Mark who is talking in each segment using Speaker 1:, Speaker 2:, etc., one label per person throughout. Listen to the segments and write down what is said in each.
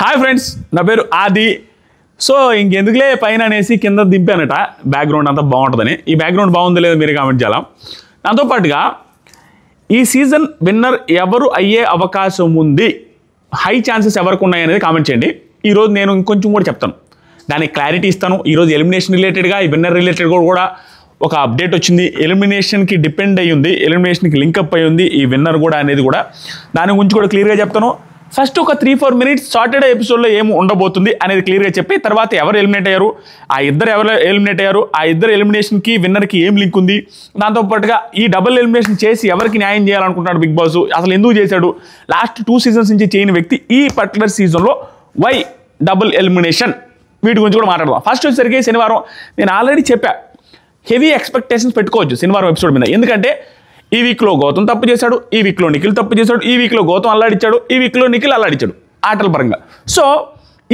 Speaker 1: Hi friends, నా పేరు ఆది. సో ఇంకెందుకులే పైన అనేసి కింద దింపానట. బ్యాక్గ్రౌండ్ అంతా బాగుంటుందని. ఈ బ్యాక్గ్రౌండ్ బాగుందో లేదో మీరు కామెంట్ చేయాలి. దాంతోపాటుగా ఈ సీజన్ విన్నర్ ఎవరు అయ్యే అవకాశం ఉంది, హై ఛాన్సెస్ ఎవరికి ఉన్నాయనేది కామెంట్ చేయండి. ఈరోజు నేను ఇంకొంచెం కూడా చెప్తాను, దానికి క్లారిటీ ఇస్తాను. ఈరోజు ఎలిమినేషన్ రిలేటెడ్గా, ఈ విన్నర్ రిలేటెడ్ కూడా ఒక అప్డేట్ వచ్చింది. ఎలిమినేషన్కి డిపెండ్ అయ్యి ఉంది, ఎలిమినేషన్కి లింకప్ అయ్యి ఉంది ఈ విన్నర్ కూడా అనేది కూడా. దాని గురించి కూడా క్లియర్గా చెప్తాను. ఫస్ట్ ఒక 3-4 మినిట్స్ సాటర్డే ఎపిసోడ్లో ఏమి ఉండబోతుంది అనేది క్లియర్గా చెప్పి, తర్వాత ఎవరు ఎలిమినేట్ అయ్యారు, ఆ ఇద్దరు ఎవరు ఎలిమినేట్ అయ్యారు, ఆ ఇద్దరు ఎలిమినేషన్కి విన్నర్కి ఏం లింక్ ఉంది, దాంతోపాటుగా ఈ డబుల్ ఎలిమినేషన్ చేసి ఎవరికి న్యాయం చేయాలనుకుంటున్నాడు బిగ్ బాస్, అసలు ఎందుకు చేశాడు, లాస్ట్ 2 సీజన్స్ నుంచి చేయని వ్యక్తి ఈ పర్టికులర్ సీజన్లో వై డబుల్ ఎలిమినేషన్, వీటి గురించి కూడా మాట్లాడదాం. ఫస్ట్ వచ్చేసరికి శనివారం నేను ఆల్రెడీ చెప్పా, హెవీ ఎక్స్పెక్టేషన్స్ పెట్టుకోవచ్చు శనివారం ఎపిసోడ్ మీద. ఎందుకంటే ఈ వీక్లో గౌతమ్ తప్పు చేశాడు, ఈ వీక్లో నిఖిల్ తప్పు చేశాడు, ఈ వీక్లో గౌతమ్ అల్లాడిచ్చాడు, ఈ వీక్లో నిఖిల్ అల్లాడిచ్చాడు ఆటల పరంగా. సో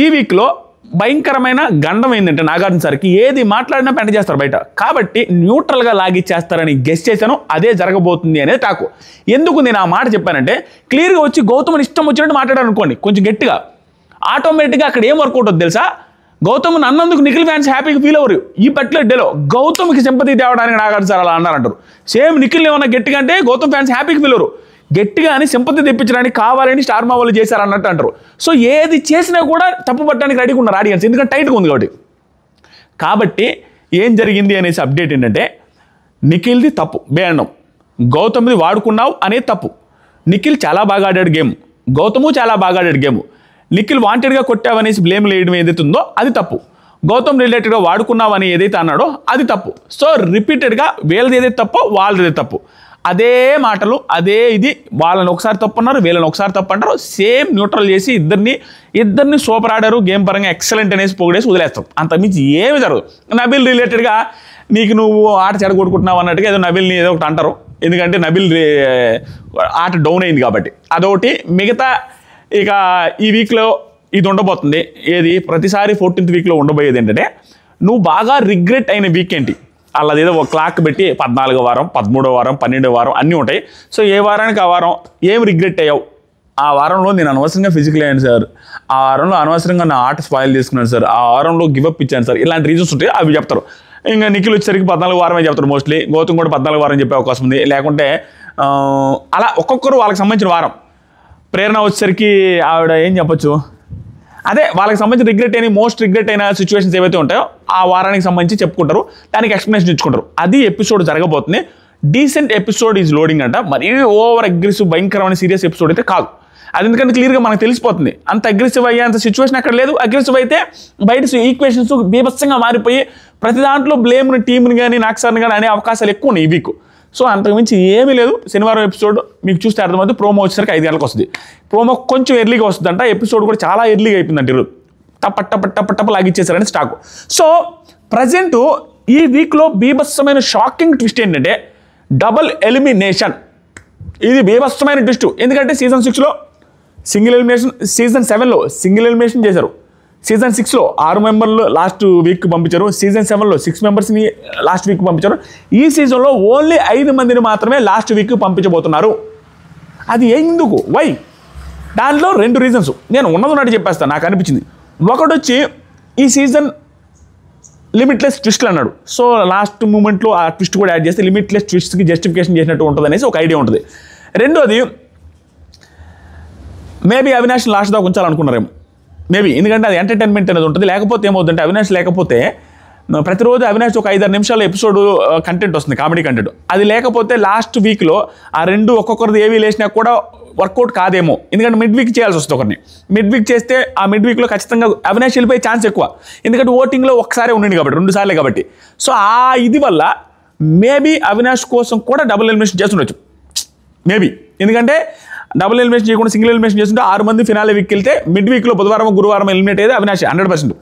Speaker 1: ఈ వీక్లో భయంకరమైన గండం ఏంటంటే నాగార్జున సార్కి ఏది మాట్లాడినా పెంట చేస్తారు బయట. కాబట్టి న్యూట్రల్గా లాగిచ్చేస్తారని గెస్ చేశాను. అదే జరగబోతుంది అనేది టాకు. ఎందుకు నేను ఆ మాట చెప్పానంటే, క్లియర్గా వచ్చి గౌతమ్ని ఇష్టం వచ్చినట్టు మాట్లాడారు అనుకోండి కొంచెం గట్టిగా, ఆటోమేటిక్గా అక్కడ ఏం వర్కౌట్ అవుతుంది తెలుసా, గౌతమ్ అన్నందుకు నిఖిల్ ఫ్యాన్స్ హ్యాపీగా ఫీల్ అవ్వరు. ఈ పర్టికులర్ డేలో గౌతమ్కి సింపతి తేవడానికి నాగార్జున సార్ అలా అన్నారంటారు. సేమ్ నిఖిల్ ఏమన్నా గట్టిగా అంటే గౌతమ్ ఫ్యాన్స్ హ్యాపీగా ఫీల్ అవ్వరు. గట్టిగా అని సింపతి తెప్పించడానికి కావాలని స్టార్ మా వాళ్ళు చేశారు అన్నట్టు అంటారు. సో ఏది చేసినా కూడా తప్పు పట్టడానికి రెడీగా ఉన్నారు ఆడియన్స్, ఎందుకంటే టైట్గా ఉంది కాబట్టి. కాబట్టి ఏం జరిగింది అనేసి అప్డేట్ ఏంటంటే, నిఖిల్ది తప్పు బేండం, గౌతమ్ది వాడుకున్నావు అనేది తప్పు. నిఖిల్ చాలా బాగా ఆడాడు గేమ్, గౌతము చాలా బాగా ఆడాడు గేమ్. నిఖిల్ వాంటెడ్గా కొట్టావనేసి బ్లేమ్ వేయడం ఏదైతే ఉందో అది తప్పు. గౌతమ్ రిలేటెడ్గా వాడుకున్నావని ఏదైతే అన్నాడో అది తప్పు. సో రిపీటెడ్గా వీళ్ళది ఏదైతే తప్పో వాళ్ళది తప్పు. అదే మాటలు అదే ఇది, వాళ్ళని ఒకసారి తప్పు అన్నారు, వీళ్ళని ఒకసారి తప్పు అంటారు. సేమ్ న్యూట్రల్ చేసి ఇద్దరిని సూపర్ ఆడారు, గేమ్ పరంగా ఎక్సలెంట్ అనేసి పొగిడేసి వదిలేస్తాం. అంతకుమించి ఏమి జరగదు. నబిల్ రిలేటెడ్గా నీకు నువ్వు ఆట చెడగొట్టుకుంటున్నావు అన్నట్టుగా ఏదో నబిల్ని ఏదో ఒకటి అంటారు. ఎందుకంటే నబిల్ ఆట డౌన్ అయింది కాబట్టి అదొకటి. మిగతా ఇక ఈ వీక్లో ఇది ఉండబోతుంది. ఏది ప్రతిసారి 14th వీక్లో ఉండబోయేది ఏంటంటే, నువ్వు బాగా రిగ్రెట్ అయిన వీక్ ఏంటి, అలా ఏదో ఒక క్లాక్ పెట్టి 14వ వారం, 13వ వారం, 12వ వారం అన్నీ ఉంటాయి. సో ఏ వారానికి ఆ వారం ఏం రిగ్రెట్ అయ్యావు, ఆ వారంలో నేను అనవసరంగా ఫిజికల్ అయ్యాను సార్, ఆ వారంలో అనవసరంగా నా ఆట స్పాయిల్ చేసుకున్నాను సార్, ఆ వారంలో గివప్ ఇచ్చాను సార్, ఇలాంటి రీజన్స్ ఉంటాయి, అవి చెప్తారు. ఇంకా నిఖిల్ వచ్చేసరికి 14వ వారమే చెప్తారు మోస్ట్లీ. గౌతమ్ కూడా 14వ వారం చెప్పే అవకాశం ఉంది. లేకుంటే అలా ఒక్కొక్కరు వాళ్ళకి సంబంధించిన వారం. ప్రేరణ వచ్చేసరికి ఆవిడ ఏం చెప్పొచ్చు, అదే వాళ్ళకి సంబంధించిన రిగ్రెట్ అయిన మోస్ట్ రిగ్రెట్ అయిన సిచ్యువేషన్స్ ఏవైతే ఉంటాయో ఆ వారానికి సంబంధించి చెప్పుకుంటారు, దానికి ఎక్స్ప్లెనేషన్ ఇచ్చుకుంటారు. అది ఎపిసోడ్ జరగబోతుంది. డీసెంట్ ఎపిసోడ్ ఈజ్ లోడింగ్ అంట. మరీ ఓవర్ అగ్రెసివ్ భయంకరమైన సీరియస్ ఎపిసోడ్ అయితే కాదు. అది ఎందుకంటే క్లియర్గా మనకు తెలిసిపోతుంది. అంత అగ్రెసివ్ అయ్యేంత సిచ్యువేషన్ అక్కడ లేదు. అగ్రెసివ్ అయితే బయట ఈక్వేషన్స్ బీభత్సంగా మారిపోయి ప్రతి దాంట్లో బ్లేమ్ని టీంని కానీ నాక్సార్ని కానీ అనే అవకాశాలు ఎక్కువ ఉన్నాయి ఈ వీక్. సో అంతకుమించి ఏమీ లేదు. శనివారం ఎపిసోడ్ మీకు చూస్తే అర్థమవుతుంది. ప్రోమో వచ్చేసరికి 5 గంటలకు వస్తుంది. ప్రోమో కొంచెం ఎర్లీగా వస్తుందంట. ఎపిసోడ్ కూడా చాలా ఎర్లీగా అయిపోయిందంట. ఈరోజు టప్ప లాగిచ్చేసారని స్టాక్. సో ప్రజెంట్ ఈ వీక్లో బీభత్సమైన షాకింగ్ ట్విస్ట్ ఏంటంటే డబుల్ ఎలిమినేషన్. ఇది బీభత్సమైన ట్విస్ట్. ఎందుకంటే సీజన్ 6లో సింగిల్ ఎలిమినేషన్, సీజన్ 7లో సింగిల్ ఎలిమినేషన్ చేశారు, సీజన్ 6లో 6 మెంబర్లు లాస్ట్ వీక్ పంపించారు, సీజన్ 7లో 6 మెంబర్స్ని లాస్ట్ వీక్ పంపించారు. ఈ సీజన్లో ఓన్లీ 5 మందిని మాత్రమే లాస్ట్ వీక్ పంపించబోతున్నారు. అది ఎందుకు, వై? దానిలో 2 రీజన్స్ నేను ఉన్నది చెప్పేస్తాను. నాకు అనిపించింది. ఒకటి వచ్చి ఈ సీజన్ లిమిట్లెస్ ట్విస్ట్లు అన్నాడు. సో లాస్ట్ మూమెంట్లో ఆ ట్విస్ట్ కూడా యాడ్ చేస్తే లిమిట్లెస్ ట్విస్ట్కి జస్టిఫికేషన్ చేసినట్టు ఉంటుంది అనేసి ఒక ఐడియా ఉంటుంది. రెండోది మేబీ అవినాష్ లాస్ట్ దాకా ఉంచాలనుకున్నారేమో మేబీ, ఎందుకంటే అది ఎంటర్టైన్మెంట్ అనేది ఉంటుంది. లేకపోతే ఏమవుతుందంటే అవినాష్ లేకపోతే ప్రతిరోజు అవినాష్ ఒక 5-6 నిమిషాల ఎపిసోడ్ కంటెంట్ వస్తుంది, కామెడీ కంటెంట్. అది లేకపోతే లాస్ట్ వీక్లో ఆ 2 ఒక్కొక్కరిది ఏవి లేసినా కూడా వర్కౌట్ కాదేమో. ఎందుకంటే మిడ్ వీక్ చేయాల్సి వస్తుంది ఒకరిని. మిడ్ వీక్ చేస్తే ఆ మిడ్ వీక్లో ఖచ్చితంగా అవినాష్ వెళ్ళిపోయే ఛాన్స్ ఎక్కువ. ఎందుకంటే ఓటింగ్లో ఒక్కసారి ఉండింది కాబట్టి, 2 సార్లే కాబట్టి. సో ఆ ఇది వల్ల మేబీ అవినాష్ కోసం కూడా డబుల్ ఎలిమినేషన్ చేస్తుండొచ్చు మేబీ. ఎందుకంటే డబుల్ ఎలిమినేషన్ చేయకుండా సింగిల్ ఎలిమినేషన్ చేస్తుంటే 6 మంది ఫినాలే వీక్ వెళ్తే మిడ్ వీక్లో బుధవారం గురువారం ఎలిమినేట్ అయ్యేది అవినాష్ 100%.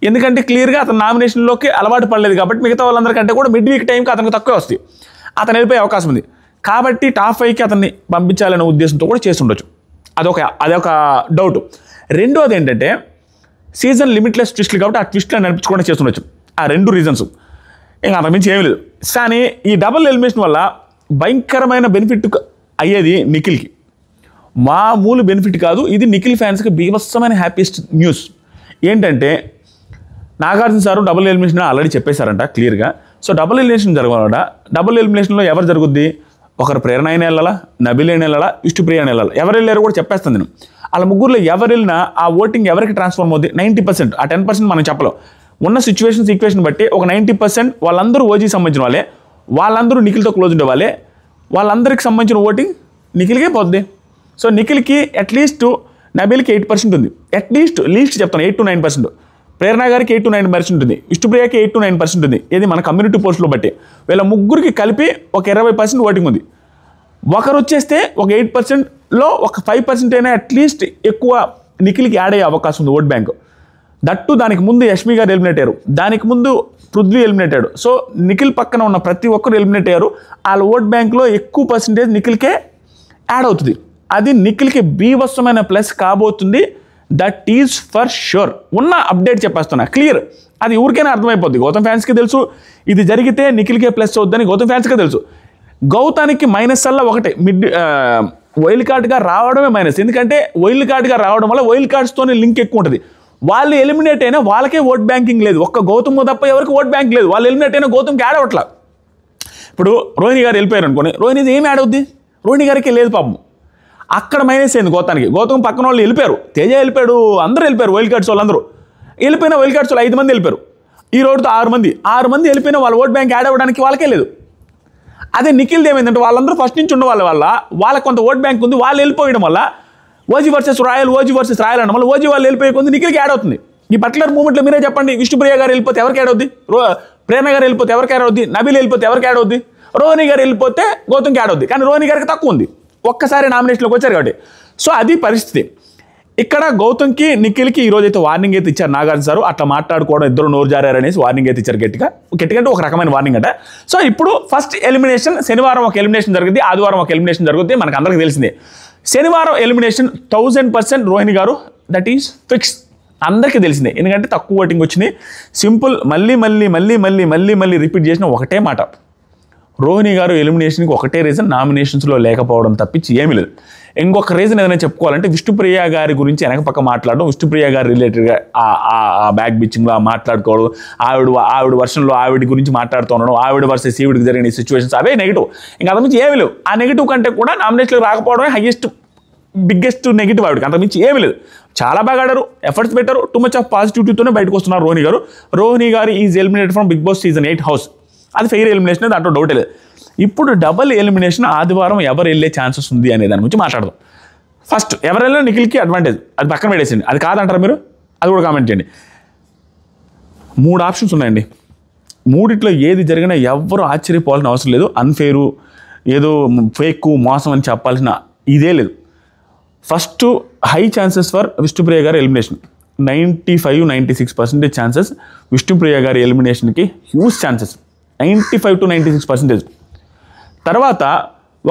Speaker 1: ఎందుకంటే క్లియర్గా అతను నామినేషన్లోకి అలవాటు పడలేదు కాబట్టి మిగతా వాళ్ళందరికంటే కూడా మిడ్ వీక్ టైంకి అతనికి తక్కువ వస్తాయి, అతను వెళ్ళిపోయే అవకాశం ఉంది. కాబట్టి టాప్ 5కి అతన్ని పంపించాలనే ఉద్దేశంతో కూడా చేస్తుండొచ్చు. అదొక డౌట్. రెండోది ఏంటంటే సీజన్ లిమిట్లెస్ ట్విస్ట్లు కాబట్టి ఆ ట్విస్ట్లను నడిపించుకోవడం చేస్తుండొచ్చు. ఆ 2 రీజన్స్, ఇంకా అంతకుమించి ఏమీ లేదు. కానీ ఈ డబుల్ ఎలిమినేషన్ వల్ల భయంకరమైన బెనిఫిట్ అయ్యేది నిఖిల్కి. మామూలు బెనిఫిట్ కాదు. ఇది నిఖిల్ ఫ్యాన్స్కి బీభత్సమైన హ్యాపీయెస్ట్ న్యూస్. ఏంటంటే Nagarjuna sir double elimination already చెప్పేశారంట క్లియర్గా. సో డబుల్ ఎలిమినేషన్ జరగాలట. డబుల్ ఎలిమినేషన్లో ఎవరు జరుగుద్ది? ఒకరు ప్రేరణ అయినా వెళ్ళాలా, నబిల్ అయినా వెళ్ళాలా, విష్ణుప్రియ అయినా వెళ్ళాలా. ఎవరు వెళ్ళారో కూడా చెప్పేస్తాను నేను. వాళ్ళ ముగ్గురులో ఎవరు వెళ్ళినా ఆ ఓటింగ్ ఎవరికి ట్రాన్స్ఫార్మ్ అవుద్ది? 90%. ఆ 10% మనం చెప్పలేం. ఉన్న ఈక్వేషన్ బట్టి ఒక 90% వాళ్ళందరూ ఓజీకి సంబంధించిన వాళ్ళే, వాళ్ళందరూ నిఖిల్తో క్లోజ్ ఉండే వాళ్ళే, వాళ్ళందరికి సంబంధించిన ఓటింగ్ నిఖిల్కే పోద్ది. సో నిఖిల్కి అట్లీస్ట్, నబిల్కి 8% ఉంది. లీస్ట్ చెప్తాను 8 to 9%. ప్రేరణ గారికి 8 to 9% ఉంటుంది. విష్ణుప్రియకి 8 to 9% ఉంది. ఇది మన కమ్యూనిటీ పోస్టులో బట్టి. వీళ్ళ ముగ్గురికి కలిపి ఒక 20% ఓటింగ్ ఉంది. ఒకరు వచ్చేస్తే ఒక 8%లో ఒక 5% అయినా అట్లీస్ట్ ఎక్కువ నిఖిల్కి యాడ్ అయ్యే అవకాశం ఉంది ఓట్ బ్యాంక్. దట్టు దానికి ముందు యష్మి గారు ఎలిమినేట్ అయ్యారు, దానికి ముందు పృథ్వీ ఎలిమినేట్ అయ్యాడు. సో నిఖిల్ పక్కన ఉన్న ప్రతి ఒక్కరు ఎలిమినేట్ అయ్యారు. వాళ్ళ ఓట్ బ్యాంక్లో ఎక్కువ పర్సెంటేజ్ నిఖిల్కే యాడ్ అవుతుంది. అది నిఖిల్కి బీభత్సమైన ప్లస్ కాబోతుంది. That is for sure. ఉన్న అప్డేట్ చెప్పేస్తున్నా క్లియర్. అది ఊరికైనా అర్థమైపోద్ది. గౌతమ్ ఫ్యాన్స్కి తెలుసు ఇది జరిగితే నిఖిల్కే ప్లస్ అవుద్దని గౌతమ్ ఫ్యాన్స్కే తెలుసు. గౌతానికి మైనస్ అలా ఒకటే, వైల్డ్ కార్డ్గా రావడమే మైనస్. ఎందుకంటే వైల్డ్ కార్డ్గా రావడం వల్ల వైల్డ్ కార్డ్స్తోనే లింక్ ఎక్కువ ఉంటుంది. వాళ్ళు ఎలిమినేట్ అయినా వాళ్ళకే ఓట్ బ్యాంకింగ్ లేదు. ఒక్క గౌతమ్ తప్ప ఎవరికి ఓట్ బ్యాంక్ లేదు. వాళ్ళు ఎలిమినేట్ అయినా గౌతమ్కి యాడ్ అవ్వట్లా. ఇప్పుడు రోహిణి గారు వెళ్ళిపోయారు అనుకోండి, రోహిణిది ఏం యాడ్ అవుద్ది? రోహిణి గారికి లేదు పాపం. అక్కడ మైనస్ అయింది గౌతానికి. గౌతమ్ పక్కన వాళ్ళు వెళ్ళిపోయారు, తేజ వెళ్ళిపోయాడు, అందరూ వెళ్ళిపోయారు. వైల్డ్ కార్డ్స్ వాళ్ళందరూ వెళ్ళిపోయినా వైల్డ్ కార్డ్స్ వాళ్ళు 5 మంది వెళ్ళిపోయారు. ఈ రోజుతో 6 మంది వెళ్ళిపోయినా వాళ్ళ ఓట్ బ్యాంక్ యాడ్ అవ్వడానికి వాళ్ళకే లేదు. అదే నిఖిల్ది ఏమైందంటే వాళ్ళందరూ ఫస్ట్ నుంచి ఉన్న వాళ్ళకి కొంత ఓట్ బ్యాంక్ ఉంది. వాళ్ళు వెళ్ళిపోయడం వల్ల ఓజీ వర్సెస్ రాయల్ అనడం వల్ల ఓజీ వాళ్ళు వెళ్ళిపోయే కొంది నిఖిల్కి యాడ్ అవుతుంది. ఈ పర్టికులర్ మూమెంట్లో మీరే చెప్పండి, విష్ణుప్రియ గారు వెళ్ళిపోతే ఎవరికి యాడ్ అవుద్ది? ప్రేరణ గారు వెళ్ళిపోతే ఎవరికి యాడ్ అవుద్ది? నబిల్ వెళ్ళిపోతే ఎవరికి యాడ్ అవుద్ది? రోహిణి గారు వెళ్ళిపోతే గౌతమ్కి యాడ్ అవుద్ది. కానీ రోహిణి గారికి తక్కువ ఉంది, ఒక్కసారి నామినేషన్లోకి వచ్చారు కాబట్టి. సో అది పరిస్థితి. ఇక్కడ గౌతమ్కి నిఖిల్కి ఈరోజు అయితే వార్నింగ్ అయితే ఇచ్చారు నాగార్జున సార్. అట్లా మాట్లాడుకోవడం ఇద్దరు నోరు జారారనేసి వార్నింగ్ అయితే ఇచ్చారు గట్టిగా అంటే ఒక రకమైన వార్నింగ్ అంట. సో ఇప్పుడు ఫస్ట్ ఎలిమినేషన్ శనివారం ఒక ఎలిమినేషన్ జరుగుతుంది, ఆదివారం ఒక ఎలిమినేషన్ జరుగుతుంది. మనకు అందరికీ తెలిసిందే. శనివారం ఎలిమినేషన్ 1000% రోహిణి గారు, దట్ ఈస్ ఫిక్స్. అందరికీ తెలిసిందే. ఎందుకంటే తక్కువ ఓటింగ్ వచ్చింది. సింపుల్. మళ్ళీ రిపీట్ చేసిన ఒకటే మాట, రోహిణి గారు ఎలిమినేషన్కి ఒకటే రీజన్, నామినేషన్స్లో లేకపోవడం తప్పించి ఏమీ లేదు. ఇంకొక రీజన్ ఏదైనా చెప్పుకోవాలంటే విష్ణుప్రియ గారి గురించి వెనక పక్క మాట్లాడడం, విష్ణుప్రియ గారి రిలేటెడ్గా ఆ బ్యాక్ బిచ్చింగ్లో మాట్లాడుకోవడం, ఆవిడ వర్షన్లో ఆవిడ గురించి మాట్లాడుతూ ఉండడం, ఆవిడ వర్సెస్ ఈవిడికి జరిగిన సిచ్యువేషన్స్ అవే నెగిటివ్. ఇంకా అంతకుమించి ఏమీ లేవు. ఆ నెగిటివ్ కంటే కూడా నామినేషన్లో రాకపోవడమే బిగ్గెస్ట్ నెగిటివ్ ఆవిడకి. అంతకుమించి ఏమీ లేదు. చాలా బాగా ఆడారు, ఎఫర్ట్స్ పెట్టారు, టూ మచ్ ఆఫ్ పాజిటివిటీతోనే బయటకు వస్తున్నారు రోహిణి గారు is eliminated from Bigg Boss season 8 house. అది ఫెయిర్ ఎలిమినేషన్, దాంట్లో డౌటే లేదు. ఇప్పుడు డబుల్ ఎలిమినేషన్ ఆదివారం ఎవరు వెళ్ళే ఛాన్సెస్ ఉంది అనే దాని గురించి మాట్లాడదాం. ఫస్ట్ ఎవరు వెళ్ళినా నిఖిల్కి అడ్వాంటేజ్, అది పక్కన పెట్టేసింది. అది కాదంటారా మీరు? అది కూడా కామెంట్ చేయండి. 3 ఆప్షన్స్ ఉన్నాయండి. మూడిట్లో ఏది జరిగినా ఎవ్వరూ ఆశ్చర్యపోవాల్సిన అవసరం లేదు. అన్ఫేరు, ఏదో ఫేక్, మోసం అని చెప్పాల్సిన ఇదే లేదు. First high chances for Vishnupriya గారి ఎలిమినేషన్. 95-96% ఛాన్సెస్ విష్ణుప్రియ గారి ఎలిమినేషన్కి హ్యూజ్ ఛాన్సెస్. 95 to 96%. తర్వాత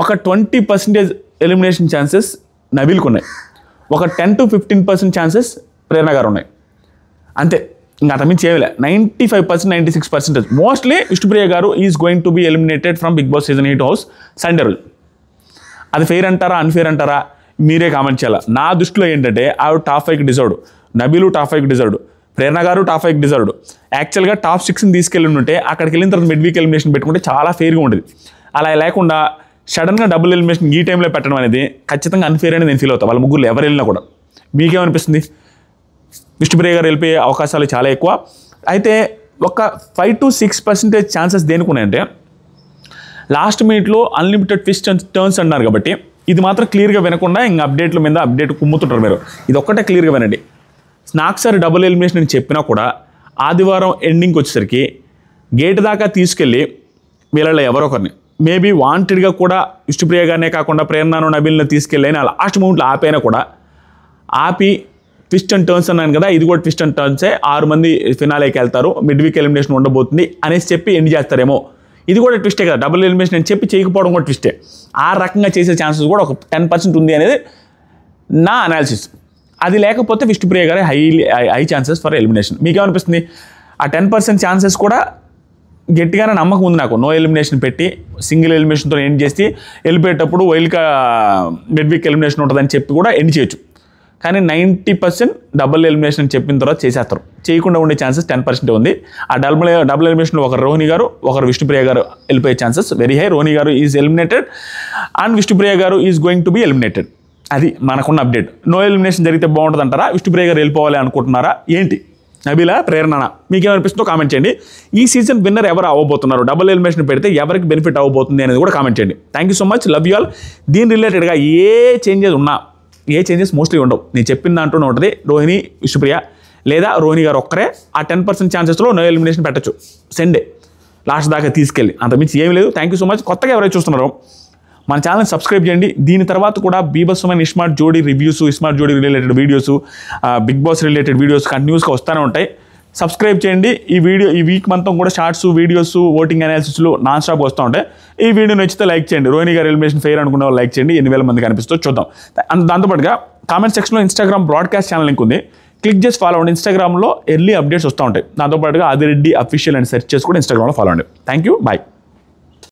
Speaker 1: ఒక 20% ఎలిమినేషన్ ఛాన్సెస్ నబీల్కి ఉన్నాయి. ఒక 10 to 15% ఛాన్సెస్ ప్రేరణ గారు ఉన్నాయి. అంతే, ఇంకా అంతమించి ఏమిలే. 95%, 96%. మోస్ట్లీ విష్ణుప్రియ గారు is going to be eliminated from Bigg Boss season 8 house Sunday రోజు. అది ఫెయిర్ అంటారా, అన్ఫెయిర్ అంటారా, మీరే కామెంట్ చేయాలి. నా దృష్టిలో ఏంటంటే ఆవిడ టాప్ 5కి డిజర్వ్డ్, నబీలు టాప్ 5కి డిజర్వ్డ్, ప్రేరణ గారు టాప్ 5కి డిజర్వ్డ్. యాక్చువల్గా టాప్ 6ని తీసుకెళ్ళి ఉంటే అక్కడికి వెళ్ళిన తర్వాత మిడ్ వీక్ ఎలిమినేషన్ పెట్టుకుంటే చాలా ఫెయిర్గా ఉండేది. అలా లేకుండా సడన్గా డబుల్ ఎలిమినేషన్ ఈ టైంలో పెట్టడం అనేది ఖచ్చితంగా అన్ఫెయిర్ అని నేను ఫీల్ అవుతాను. వాళ్ళ ముగ్గురు ఎవరు వెళ్ళినా కూడా. మీకేమనిపిస్తుంది? విష్ణుప్రియ గారు వెళ్ళిపోయే అవకాశాలు చాలా ఎక్కువ. అయితే ఒక 5 to 6% ఛాన్సెస్ దేనికి ఉన్నాయంటే, లాస్ట్ మినిట్లో అన్లిమిటెడ్ ట్విస్ట్ అండ్ టర్న్స్ అన్నారు కాబట్టి ఇది మాత్రం క్లియర్గా వినకుండా ఇంకా అప్డేట్ల మీద అప్డేట్ కుమ్ముతుంటారు మీరు. ఇది ఒక్కటే క్లియర్గా వినండి. స్నాక్సర్ డబుల్ ఎలిమినేషన్ అని చెప్పినా కూడా ఆదివారం ఎండింగ్కి వచ్చేసరికి గేట్ దాకా తీసుకెళ్ళి వీళ్ళలో ఎవరొకరిని మేబీ వాంటెడ్గా కూడా విష్ణుప్రియ గారినే కాకుండా ప్రేరణను నబీల్ని తీసుకెళ్ళి అయినా లాస్ట్ మూమెంట్లో ఆపైనా కూడా ఆపి ట్విస్ట్ అండ్ టర్న్స్ అన్నాను కదా, ఇది కూడా ట్విస్ట్ అండ్ టర్న్సే, 6 మంది ఫినాలేకి వెళ్తారు, మిడ్ వీక్ ఎలిమినేషన్ ఉండబోతుంది అనేసి చెప్పి ఎండ్ చేస్తారేమో. ఇది కూడా ట్విస్టే కదా, డబుల్ ఎలిమినేషన్ అని చెప్పి చేయకపోవడం కూడా ట్విస్టే. ఆ రకంగా చేసే ఛాన్సెస్ కూడా ఒక 10% ఉంది అనేది నా అనాలిసిస్. అది లేకపోతే విష్ణుప్రియ గారే హై ఛాన్సెస్ ఫర్ ఎలిమినేషన్. మీకేమనిపిస్తుంది? ఆ 10% ఛాన్సెస్ కూడా గట్టిగానే నమ్మకం ఉంది నాకు. నో ఎలిమినేషన్ పెట్టి సింగిల్ ఎలిమినేషన్తో ఎండ్ చేసి వెళ్ళిపోయేటప్పుడు మిడ్ వీక్ ఎలిమినేషన్ ఉంటుందని చెప్పి కూడా ఎండ్ చేయొచ్చు. కానీ 90% డబుల్ ఎలిమినేషన్ అని చెప్పిన తర్వాత చేసేస్తారు. చేయకుండా ఉండే ఛాన్సెస్ 10% ఉంది. ఆ డబుల్ ఎలిమినేషన్లో ఒకరు రోహిణి గారు, ఒకరు విష్ణుప్రియ గారు వెళ్ళిపోయే ఛాన్సెస్ వెరీ హై. రోహిణి గారు ఈజ్ ఎలిమినేటెడ్ అండ్ విష్ణుప్రియ గారు is going to be eliminated. అది మనకున్న అప్డేట్. నో ఎలిమినేషన్ జరిగితే బాగుంటుంది అంటారా, విష్ణుప్రియ గారు వెళ్ళిపోవాలి అనుకుంటున్నారా ఏంటి? నబీల ప్రేరణ మీకేమనిపిస్తుందో కామెంట్ చేయండి. ఈ సీజన్ విన్నర్ ఎవరు అవ్వబోతున్నారు, డబుల్ ఎలిమినేషన్ పెడితే ఎవరికి బెనిఫిట్ అవ్వబోతుంది అనేది కూడా కామెంట్ చేయండి. Thank you so much, love you all. దీని రిలేటెడ్గా ఏ చేంజెస్ మోస్ట్లీ ఉండవు. నేను చెప్పిన దాంట్లోనే ఉంటుంది. రోహిణి, విష్ణుప్రియ లేదా రోహిణి గారు ఒక్కరే ఆ 10% ఛాన్సెస్లో నో ఎలిమినేషన్ పెట్టచ్చు. సెండే లాస్ట్ దాకా తీసుకెళ్ళి, అంతమించి ఏమీ లేదు. Thank you so much. కొత్తగా ఎవరైతే చూస్తున్నారో మన ఛానల్ సబ్స్క్రైబ్ చేయండి. దీని తర్వాత కూడా బీభత్సమైన ఇస్మార్ట్ జోడీ reviews, iSmart Jodi related videos, Bigg Boss related videos కంటిన్యూస్గా వస్తూనే ఉంటాయి. సబ్స్క్రైబ్ చేయండి. ఈ వీక్ మొత్తం కూడా షార్ట్స్, వీడియోస్, ఓటింగ్ అనాలిసిస్లు నాన్ స్టాప్ వస్తూ ఉంటాయి. ఈ వీడియో నచ్చితే లైక్ చేయండి. రోహిణి గారు ఎలిమినేషన్ ఫెయిర్ అనుకున్న వాళ్ళు లైక్ చేయండి. 8,000 మంది కనిపిస్తూ చూద్దాం. దాంతోపాటుగా కామెంట్ సెక్షన్లో ఇన్స్టాగ్రామ్ బ్రాడ్కాస్ట్ ఛానల్ లింక్ ఉంది. క్లిక్ చేసి ఫాలో అవ్వండి. ఇన్స్టాగ్రామ్లో ఎర్లీ అప్డేట్స్ వస్తూ ఉంటాయి. దాంతోపాటుగా ఆదిరెడ్డి అఫీషియల్ అని సెర్చ్ చేసి కూడా ఇన్స్టాగ్రామ్లో ఫాలో అవ్వండి. Thank you, bye.